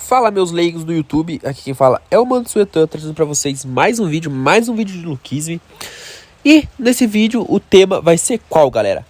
Fala, meus leigos do YouTube, aqui quem fala é o Mano Suetan, trazendo pra vocês mais um vídeo de Luquisme. E nesse vídeo o tema vai ser qual, galera?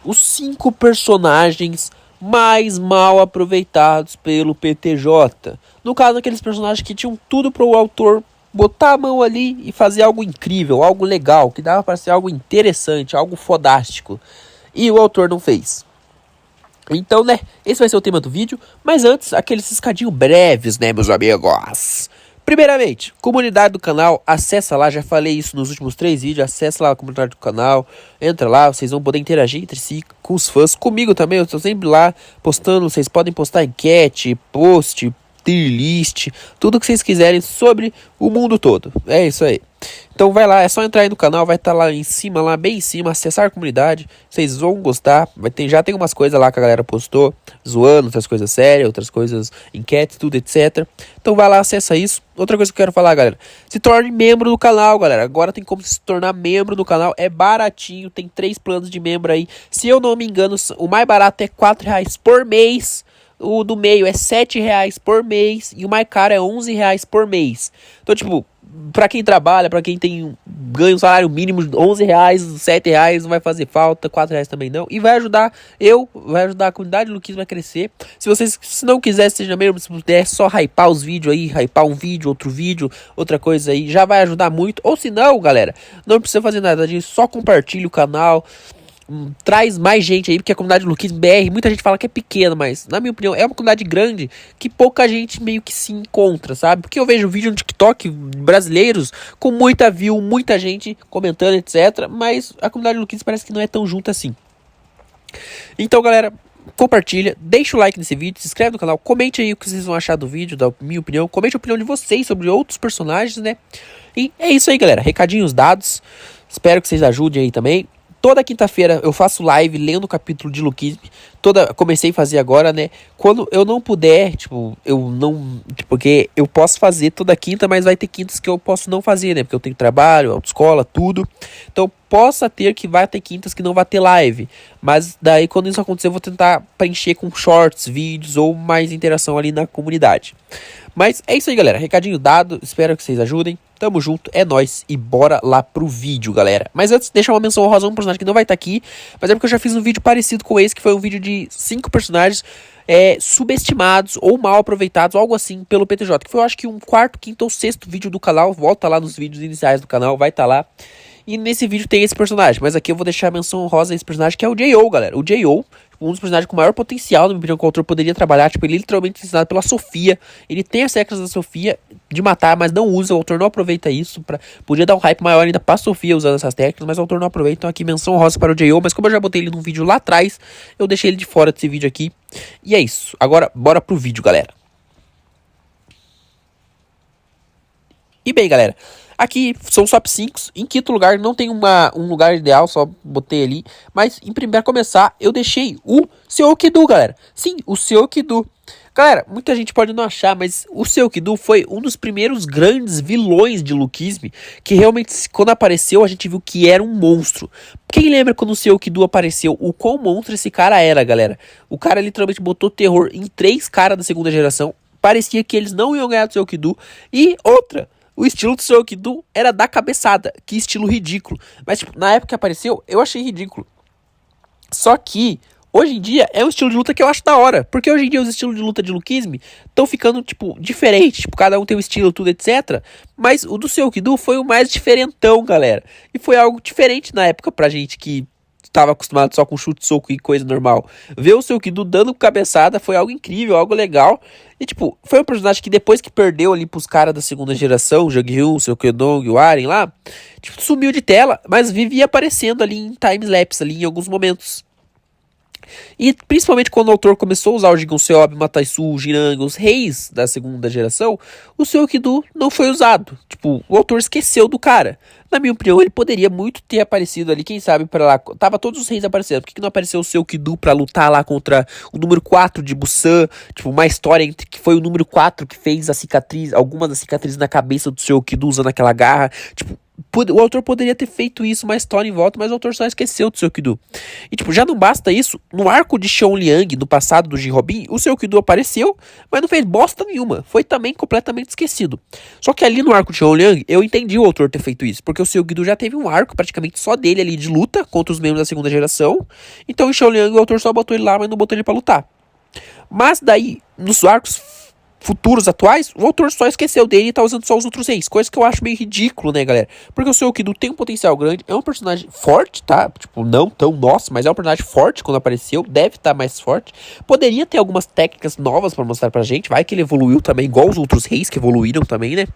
Os 5 personagens mais mal aproveitados pelo PTJ. No caso, aqueles personagens que tinham tudo para o autor botar a mão ali e fazer algo incrível, algo legal, que dava para ser algo interessante, algo fodástico. E o autor não fez. Então, né, esse vai ser o tema do vídeo, mas antes, aqueles escadinhos breves, né, meus amigos. Primeiramente, comunidade do canal, acessa lá, já falei isso nos últimos 3 vídeos, acessa lá a comunidade do canal, entra lá, vocês vão poder interagir entre si, com os fãs, comigo também, eu estou sempre lá postando, vocês podem postar enquete, post, tier list, tudo que vocês quiserem sobre o mundo todo, é isso aí. Então vai lá, é só entrar aí no canal, vai estar lá em cima, lá bem em cima, acessar a comunidade, vocês vão gostar, já tem umas coisas lá que a galera postou, zoando, outras coisas sérias, outras coisas, enquete, tudo, etc. Então vai lá, acessa isso. Outra coisa que eu quero falar, galera, se torne membro do canal, galera, agora tem como se tornar membro do canal, é baratinho, tem 3 planos de membro aí, se eu não me engano, o mais barato é R$4 por mês, o do meio é R$7 por mês e o mais caro é R$11 por mês. Então, tipo, pra quem trabalha, pra quem ganha um salário mínimo de R$11, R$7 não vai fazer falta, R$4 também não. E vai ajudar vai ajudar a comunidade do Luquismo a crescer. Se não quiser, seja mesmo, se puder, só hypar os vídeos aí, hypar um vídeo, outra coisa aí, já vai ajudar muito. Ou se não, galera, não precisa fazer nada disso, só compartilha o canal. Traz mais gente aí, porque a comunidade do Luquismo BR, muita gente fala que é pequena, mas na minha opinião é uma comunidade grande que pouca gente meio que se encontra, sabe? Porque eu vejo vídeo no TikTok brasileiros com muita view, muita gente comentando, etc. Mas a comunidade do Luquismo parece que não é tão junta assim. Então, galera, compartilha, deixa o like nesse vídeo, se inscreve no canal, comente aí o que vocês vão achar do vídeo, da minha opinião, comente a opinião de vocês sobre outros personagens, né? E é isso aí, galera, recadinhos dados, espero que vocês ajudem aí também. Toda quinta-feira eu faço live lendo o capítulo de Luquisme. Comecei a fazer agora, né? Quando eu não puder, porque eu posso fazer toda quinta, mas vai ter quintas que eu posso não fazer, né? Porque eu tenho trabalho, autoescola, tudo. Então possa ter que vai ter quintas que não vai ter live. Mas daí quando isso acontecer eu vou tentar preencher com shorts, vídeos ou mais interação ali na comunidade. Mas é isso aí, galera. Recadinho dado. Espero que vocês ajudem. Tamo junto, é nóis e bora lá pro vídeo, galera. Mas antes, deixa uma menção honrosa a um personagem que não vai estar aqui, mas é porque eu já fiz um vídeo parecido com esse, que foi um vídeo de 5 personagens subestimados ou mal aproveitados, algo assim, pelo PTJ. Que foi, eu acho que um 4º, 5º ou 6º vídeo do canal. Volta lá nos vídeos iniciais do canal, vai estar lá. E nesse vídeo tem esse personagem, mas aqui eu vou deixar a menção honrosa a esse personagem, que é o J.O., galera. O J.O., um dos personagens com maior potencial, na minha opinião, que o autor poderia trabalhar. Tipo, ele é literalmente ensinado pela Sofia. Ele tem as técnicas da Sofia de matar, mas não usa. O autor não aproveita isso. Podia dar um hype maior ainda pra Sofia usando essas técnicas, mas o autor não aproveita. Então aqui menção honrosa para o J.O., mas como eu já botei ele num vídeo lá atrás, eu deixei ele de fora desse vídeo aqui. E é isso. Agora, bora pro vídeo, galera. E bem, galera, aqui são os top 5. Em quinto lugar, não tem um lugar ideal, só botei ali. Mas, em primeiro começar, eu deixei o Seokido, galera. Sim, o Seokido. Galera, muita gente pode não achar, mas o Seokido foi um dos primeiros grandes vilões de Luquisme, que realmente, quando apareceu, a gente viu que era um monstro. Quem lembra quando o Seokido apareceu, o quão monstro esse cara era, galera? O cara literalmente botou terror em 3 caras da segunda geração. Parecia que eles não iam ganhar do Seokido. E outra... O estilo do Seokido era da cabeçada. Que estilo ridículo. Mas, tipo, na época que apareceu, eu achei ridículo. Só que, hoje em dia, é um estilo de luta que eu acho da hora. Porque hoje em dia, os estilos de luta de Luquisme estão ficando, tipo, diferentes. Tipo, cada um tem um estilo, tudo, etc. Mas o do Seokido foi o mais diferentão, galera. E foi algo diferente na época pra gente que estava acostumado só com chute, soco e coisa normal. Ver o Seokido dando cabeçada foi algo incrível, algo legal. E, tipo, foi um personagem que depois que perdeu ali pros caras da segunda geração, o Jang-Hyun, o Seokedong, o Aren lá, tipo, sumiu de tela, mas vivia aparecendo ali em time-lapse, ali em alguns momentos. E principalmente quando o autor começou a usar o Jigon Seob, Mataisu, Jiranga, os reis da segunda geração, o Seokido não foi usado. Tipo, o autor esqueceu do cara. Na minha opinião, ele poderia muito ter aparecido ali, quem sabe, pra lá. Tava todos os reis aparecendo. Por que não apareceu o Seokido pra lutar lá contra o número 4 de Busan? Tipo, uma história entre que foi o número 4 que fez a cicatriz, algumas das cicatrizes na cabeça do Seokido usando aquela garra. Tipo, O autor poderia ter feito isso, uma história em volta, mas o autor só esqueceu do Seokido. E tipo, já não basta isso, no arco de Xiaoliang, no passado do Jinrobin, o Seokido apareceu, mas não fez bosta nenhuma. Foi também completamente esquecido. Só que ali no arco de Xiaoliang, eu entendi o autor ter feito isso, porque o Seokido já teve um arco praticamente só dele ali de luta contra os membros da segunda geração. Então em Xiaoliang o autor só botou ele lá, mas não botou ele pra lutar. Mas daí, nos arcos futuros atuais, o autor só esqueceu dele e tá usando só os outros reis. Coisa que eu acho meio ridículo, né, galera? Porque o Seokido tem um potencial grande, é um personagem forte, tá? Tipo, não tão nosso, mas é um personagem forte quando apareceu, deve estar mais forte. Poderia ter algumas técnicas novas pra mostrar pra gente, vai que ele evoluiu também, igual os outros reis que evoluíram também, né?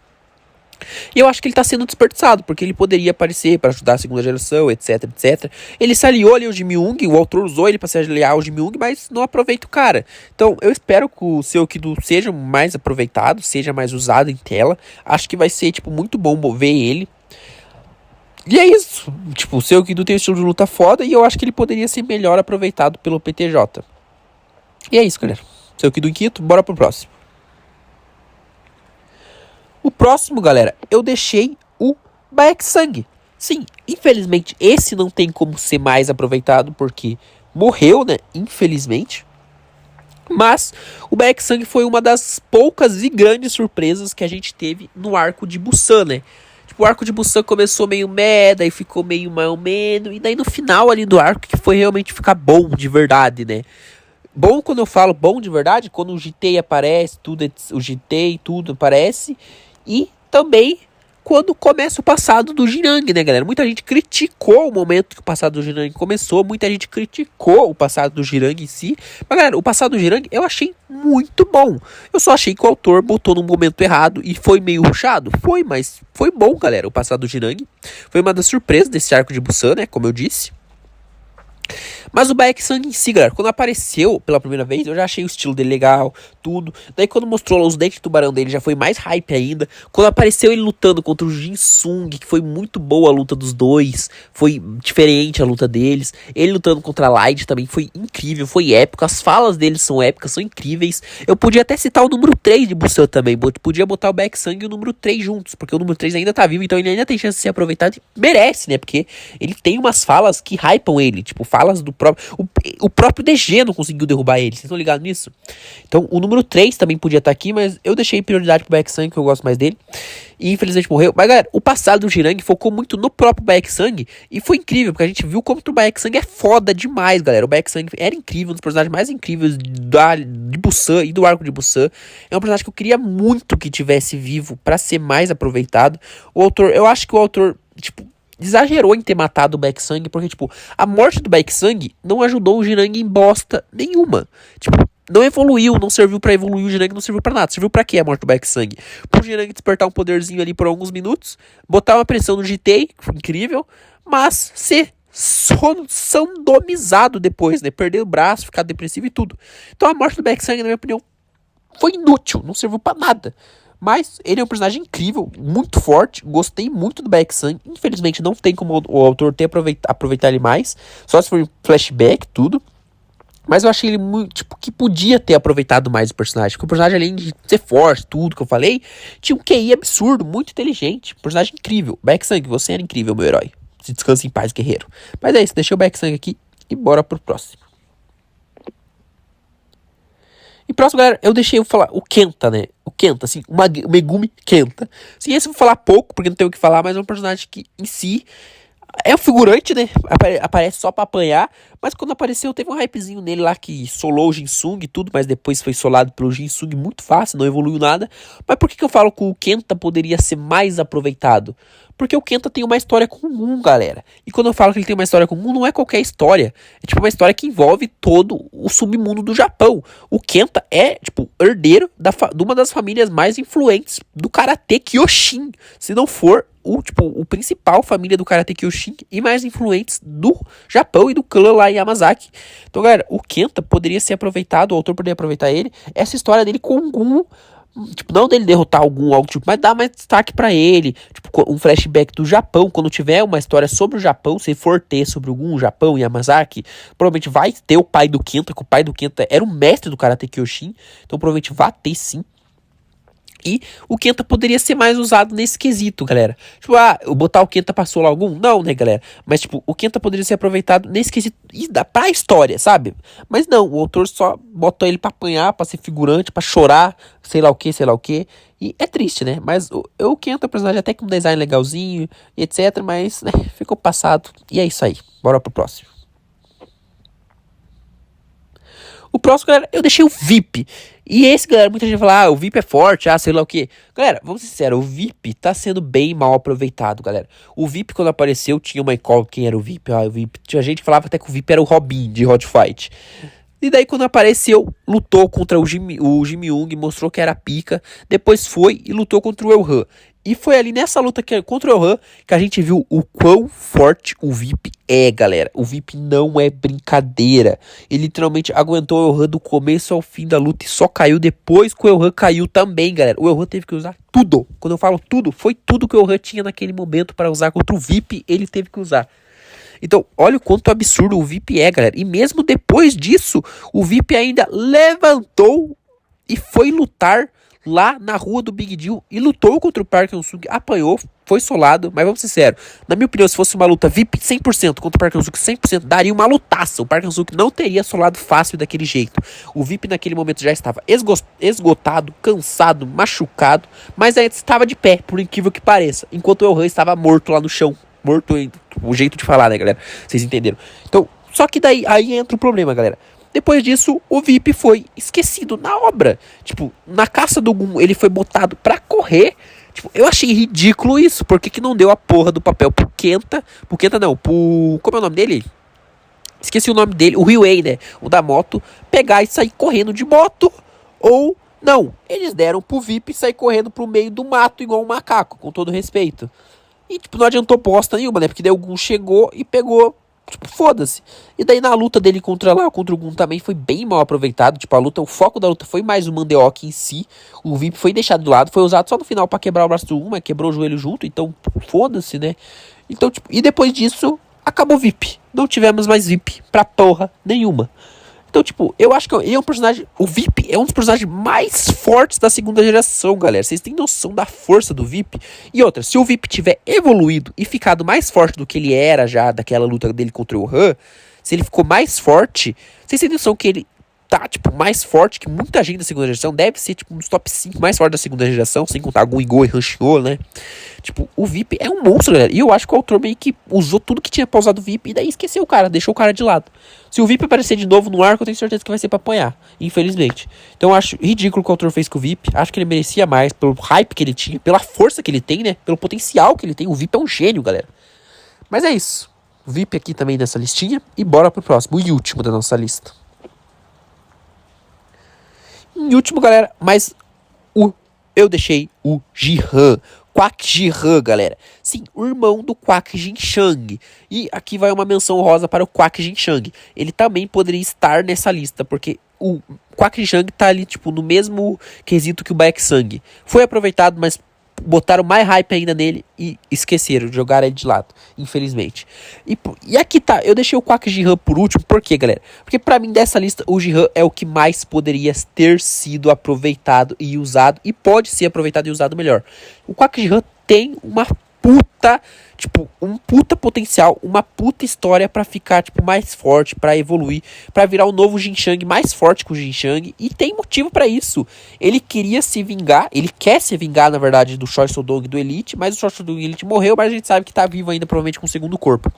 E eu acho que ele tá sendo desperdiçado, porque ele poderia aparecer para ajudar a segunda geração, etc, etc. Ele se aliou ali ao Jimmy Young, o autor usou ele para se aliar ao Jimmy Young, mas não aproveita o cara. Então, eu espero que o Seokido seja mais aproveitado, seja mais usado em tela. Acho que vai ser, tipo, muito bom ver ele. E é isso. Tipo, o Seokido tem um estilo de luta foda e eu acho que ele poderia ser melhor aproveitado pelo PTJ. E é isso, galera. Seokido em quinto, bora pro próximo. O próximo, galera, eu deixei o Baek-Sang. Sim, infelizmente esse não tem como ser mais aproveitado porque morreu, né? Infelizmente. Mas o Baek-Sang foi uma das poucas e grandes surpresas que a gente teve no arco de Busan, né? Tipo, o arco de Busan começou meio meh, daí ficou meio mais ou menos, e daí no final ali do arco que foi realmente ficar bom de verdade, né? Bom, quando eu falo bom de verdade, quando o GT aparece, tudo, o GT e tudo aparece. E também quando começa o passado do Jinang, né, galera? Muita gente criticou o momento que o passado do Jinang começou, muita gente criticou o passado do Jinang em si. Mas, galera, o passado do Jinang eu achei muito bom. Eu só achei que o autor botou no momento errado e foi meio rushado. Foi, mas foi bom, galera, o passado do Jinang. Foi uma das surpresas desse arco de Busan, né, como eu disse. Mas o Baek-Sang em si, galera, quando apareceu pela primeira vez, eu já achei o estilo dele legal, tudo. Daí quando mostrou lá os dentes de tubarão dele, já foi mais hype ainda. Quando apareceu ele lutando contra o Jin Sung, que foi muito boa a luta dos dois, foi diferente a luta deles. Ele lutando contra a Light também foi incrível, foi épico. As falas deles são épicas, são incríveis. Eu podia até citar o número 3 de Busan também, podia botar o Baek-Sang e o número 3 juntos, porque o número 3 ainda tá vivo, então ele ainda tem chance de ser aproveitado e merece, né? Porque ele tem umas falas que hypam ele, tipo, falas do próprio... O próprio DG não conseguiu derrubar ele, vocês estão ligados nisso? Então o número 3 também podia estar aqui, mas eu deixei prioridade pro Baek-Sang, que eu gosto mais dele. E infelizmente morreu. Mas galera, o passado do Jinang focou muito no próprio Baek-Sang e foi incrível, porque a gente viu como o Baek-Sang é foda demais, galera. O Baek-Sang era incrível, um dos personagens mais incríveis de Busan e do arco de Busan. É um personagem que eu queria muito que tivesse vivo pra ser mais aproveitado. O autor, eu acho que o autor, tipo, exagerou em ter matado o Baek-Sang, porque, tipo, a morte do Baek-Sang não ajudou o Jinang em bosta nenhuma. Tipo, não evoluiu, não serviu pra evoluir o Jinang, não serviu pra nada. Serviu pra quê a morte do Baek-Sang? Pro Jinang despertar um poderzinho ali por alguns minutos, botar uma pressão no GT, incrível, mas ser sandomizado depois, né? Perder o braço, ficar depressivo e tudo. Então a morte do Baek-Sang, na minha opinião, foi inútil, não serviu pra nada. Mas ele é um personagem incrível, muito forte. Gostei muito do Baek-Sang. Infelizmente não tem como o autor ter aproveitar ele mais. Só se for em flashback, tudo. Mas eu achei ele muito, tipo, que podia ter aproveitado mais o personagem. Porque o personagem, além de ser forte, tudo que eu falei, tinha um QI absurdo, muito inteligente. Personagem incrível. Baek-Sang, você era incrível, meu herói. Se descanse em paz, guerreiro. Mas é isso, deixei o Baek-Sang aqui e bora pro próximo. E próximo, galera, eu deixei eu falar o Kenta, né? O Kenta, assim, o Megumi Kenta. Sim, esse eu vou falar pouco, porque não tenho o que falar, mas é um personagem que, em si, é um figurante, né? Aparece só pra apanhar. Mas quando apareceu, teve um hypezinho nele lá que solou o Jinsung e tudo. Mas depois foi solado pelo Jinsung muito fácil, não evoluiu nada. Mas por que eu falo que o Kenta poderia ser mais aproveitado? Porque o Kenta tem uma história comum, galera. E quando eu falo que ele tem uma história comum, não é qualquer história. É tipo uma história que envolve todo o submundo do Japão. O Kenta é, tipo, herdeiro de uma das famílias mais influentes do Karate Kyoshin. Se não for o principal família do Karate Kyoshin e mais influentes do Japão e do clã lá em Yamazaki. Então, galera, o Kenta poderia ser aproveitado, o autor poderia aproveitar ele, essa história dele com o Gun, tipo, não dele derrotar algo tipo, mas dar mais destaque pra ele, tipo, um flashback do Japão, quando tiver uma história sobre o Japão, se for ter sobre o Gun, o Japão e Yamazaki, provavelmente vai ter o pai do Kenta, que o pai do Kenta era o mestre do Karate Kyoshin, então provavelmente vai ter sim. E o Kenta poderia ser mais usado nesse quesito, galera. Tipo, botar o Kenta pra solo algum? Não, né, galera? Mas, tipo, o Kenta poderia ser aproveitado nesse quesito e pra história, sabe? Mas não, o autor só botou ele pra apanhar, pra ser figurante, pra chorar, sei lá o que, sei lá o que. E é triste, né? Mas o Kenta é um personagem até com um design legalzinho, e etc. Mas, né, ficou passado. E é isso aí. Bora pro próximo. O próximo, galera, eu deixei o VIP. E esse, galera, muita gente fala, o VIP é forte, sei lá o que. Galera, vamos ser sinceros, o VIP tá sendo bem mal aproveitado, galera. O VIP, quando apareceu, tinha uma incógnita quem era o VIP. O VIP. Tinha gente que falava até que o VIP era o Robin de Hot Fight. E daí, quando apareceu, lutou contra o Jimmy Young, mostrou que era pica. Depois foi e lutou contra o El-Han. E foi ali nessa luta contra o El-Han que a gente viu o quão forte o VIP é, galera. O VIP não é brincadeira. Ele literalmente aguentou o El-Han do começo ao fim da luta e só caiu depois que o El-Han caiu também, galera. O El-Han teve que usar tudo. Quando eu falo tudo, foi tudo que o El-Han tinha naquele momento para usar contra o VIP, ele teve que usar. Então, olha o quanto absurdo o VIP é, galera. E mesmo depois disso, o VIP ainda levantou e foi lutar lá na rua do Big Deal e lutou contra o Park Hyung-suk, apanhou, foi solado, mas vamos ser sérios, na minha opinião, se fosse uma luta VIP 100% contra o Park Hyung-suk 100%, daria uma lutaça. O Park Hyung-suk não teria solado fácil daquele jeito. O VIP naquele momento já estava esgotado, cansado, machucado, mas ainda estava de pé, por incrível que pareça, enquanto o El-Han estava morto lá no chão. Morto, o jeito de falar, né, galera? Vocês entenderam. Então, só que daí, aí entra o problema, galera. Depois disso, o VIP foi esquecido na obra. Tipo, na caça do Gun, ele foi botado pra correr. Tipo, eu achei ridículo isso. Por que não deu a porra do papel pro Kenta? Pro Kenta não, pro... Como é o nome dele? Esqueci o nome dele. O Ryuei, né? O da moto. Pegar e sair correndo de moto. Ou, não. Eles deram pro VIP sair correndo pro meio do mato igual um macaco, com todo respeito. E, tipo, não adiantou bosta nenhuma, né? Porque daí o Gun chegou e pegou, tipo, foda-se. E daí na luta dele contra o Gun também foi bem mal aproveitado. Tipo, o foco da luta foi mais o Mandeok em si. O VIP foi deixado do lado, foi usado só no final pra quebrar o braço do Gun, mas quebrou o joelho junto, então foda-se, né? Então, tipo, e depois disso, acabou o VIP. Não tivemos mais VIP pra porra nenhuma. Então, tipo, eu acho que ele é um personagem... O VIP é um dos personagens mais fortes da segunda geração, galera. Vocês têm noção da força do VIP? E outra, se o VIP tiver evoluído e ficado mais forte do que ele era já, daquela luta dele contra o Han, se ele ficou mais forte, vocês têm noção que ele tá, tipo, mais forte que muita gente da segunda geração. Deve ser, tipo, um dos top 5 mais fortes da segunda geração, sem contar Gun Go e Hanshio, né? Tipo, o VIP é um monstro, galera. E eu acho que o autor meio que usou tudo que tinha pra usar do VIP e daí esqueceu o cara, deixou o cara de lado. Se o VIP aparecer de novo no arco, eu tenho certeza que vai ser pra apanhar, infelizmente. Então eu acho ridículo o que o autor fez com o VIP. Acho que ele merecia mais, pelo hype que ele tinha, pela força que ele tem, né? Pelo potencial que ele tem. O VIP é um gênio, galera. Mas é isso. O VIP aqui também nessa listinha. E bora pro próximo, o último da nossa lista. Em último, galera, mas eu deixei o Jihan. Kwak Jihan, galera. Sim, o irmão do Kwak Jinchang. E aqui vai uma menção rosa para o Kwak Jinchang. Ele também poderia estar nessa lista, porque o Kwak Jinchang tá ali, tipo, no mesmo quesito que o Baek Sang. Foi aproveitado, mas botaram mais hype ainda nele e esqueceram de jogar ele de lado, infelizmente. E aqui tá, eu deixei o Kwak Jihan por último, por quê, galera? Porque pra mim dessa lista, o Jihan é o que mais poderia ter sido aproveitado e usado, e pode ser aproveitado e usado melhor. O Kwak Jihan tem uma puta, tipo, um puta potencial, uma puta história pra ficar, tipo, mais forte, pra evoluir, pra virar um novo Jinchang mais forte que o Jinchang, e tem motivo pra isso. Ele queria se vingar, ele quer se vingar, na verdade, do Choi Sodong e do Elite, mas o Choi Sodong e Elite morreu, mas a gente sabe que tá vivo ainda, provavelmente com o segundo corpo.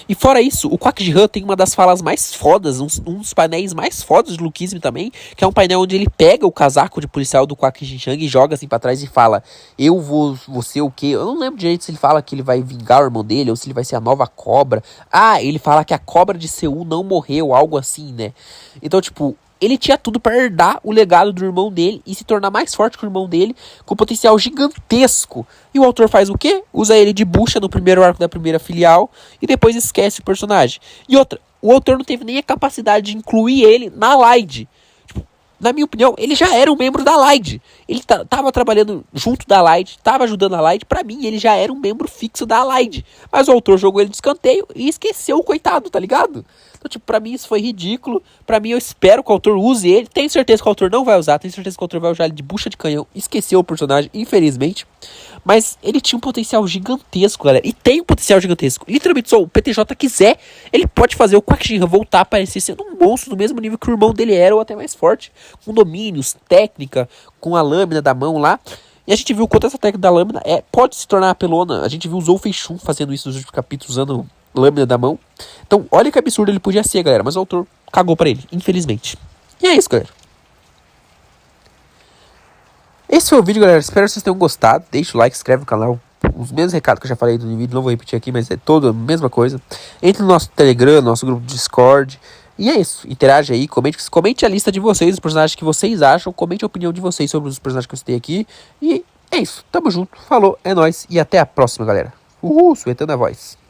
E fora isso, o Kwak Jihan tem uma das falas mais fodas, um dos painéis mais fodas de Lookism também, que é um painel onde ele pega o casaco de policial do Kwak Jinchang e joga assim pra trás e fala, eu vou ser o quê? Eu não lembro direito se ele fala que ele vai vingar o irmão dele ou se ele vai ser a nova cobra. Ele fala que a cobra de Seul não morreu, algo assim, né? Então, tipo, ele tinha tudo para herdar o legado do irmão dele e se tornar mais forte que o irmão dele, com potencial gigantesco. E o autor faz o quê? Usa ele de bucha no primeiro arco da primeira filial e depois esquece o personagem. E outra, o autor não teve nem a capacidade de incluir ele na Light. Tipo, na minha opinião, ele já era um membro da Light. Ele tava trabalhando junto da Light, tava ajudando a Light. Pra mim, ele já era um membro fixo da Light. Mas o autor jogou ele de escanteio e esqueceu o coitado, tá ligado? Então, tipo, pra mim isso foi ridículo. Pra mim, eu espero que o autor use ele. Tenho certeza que o autor não vai usar. Tenho certeza que o autor vai usar ele de bucha de canhão. Esqueceu o personagem, infelizmente. Mas ele tinha um potencial gigantesco, galera. E tem um potencial gigantesco. Literalmente, se o PTJ quiser, ele pode fazer o Quack Shinra voltar a aparecer sendo um monstro do mesmo nível que o irmão dele era, ou até mais forte. Com domínios, técnica, com a lâmina da mão lá. E a gente viu quanto essa técnica da lâmina pode se tornar apelona. A gente viu o Zou Feixun fazendo isso nos últimos capítulos, usando lâmina da mão. Então, olha que absurdo ele podia ser, galera. Mas o autor cagou pra ele, infelizmente. E é isso, galera. Esse foi o vídeo, galera. Espero que vocês tenham gostado. Deixa o like, inscreve no canal. Os mesmos recados que eu já falei no vídeo, não vou repetir aqui, mas é toda a mesma coisa. Entre no nosso Telegram, nosso grupo de Discord. E é isso. Interage aí, comente a lista de vocês, os personagens que vocês acham. Comente a opinião de vocês sobre os personagens que eu citei aqui. E é isso. Tamo junto. Falou, é nóis. E até a próxima, galera. Suetando a voz.